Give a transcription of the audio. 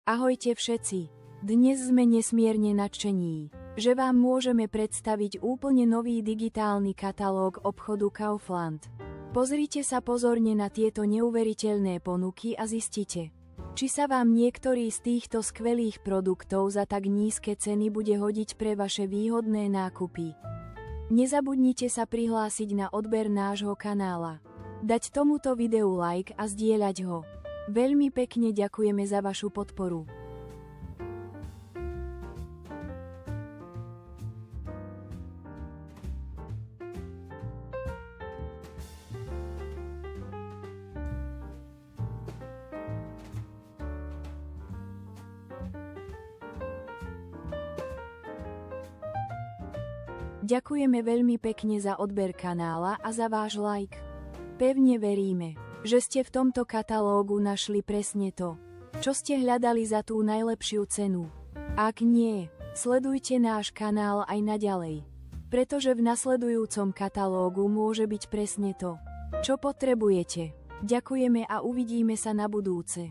Ahojte všetci! Dnes sme nesmierne nadšení, že vám môžeme predstaviť úplne nový digitálny katalóg obchodu Kaufland. Pozrite sa pozorne na tieto neuveriteľné ponuky a zistite, či sa vám niektorý z týchto skvelých produktov za tak nízke ceny bude hodiť pre vaše výhodné nákupy. Nezabudnite sa prihlásiť na odber nášho kanála, dať tomuto videu like a zdieľať ho. Veľmi pekne ďakujeme za vašu podporu. Ďakujeme veľmi pekne za odber kanála a za váš like. Pevne veríme, že ste v tomto katalógu našli presne to, čo ste hľadali za tú najlepšiu cenu. Ak nie, sledujte náš kanál aj naďalej, pretože v nasledujúcom katalógu môže byť presne to, čo potrebujete. Ďakujeme a uvidíme sa na budúce.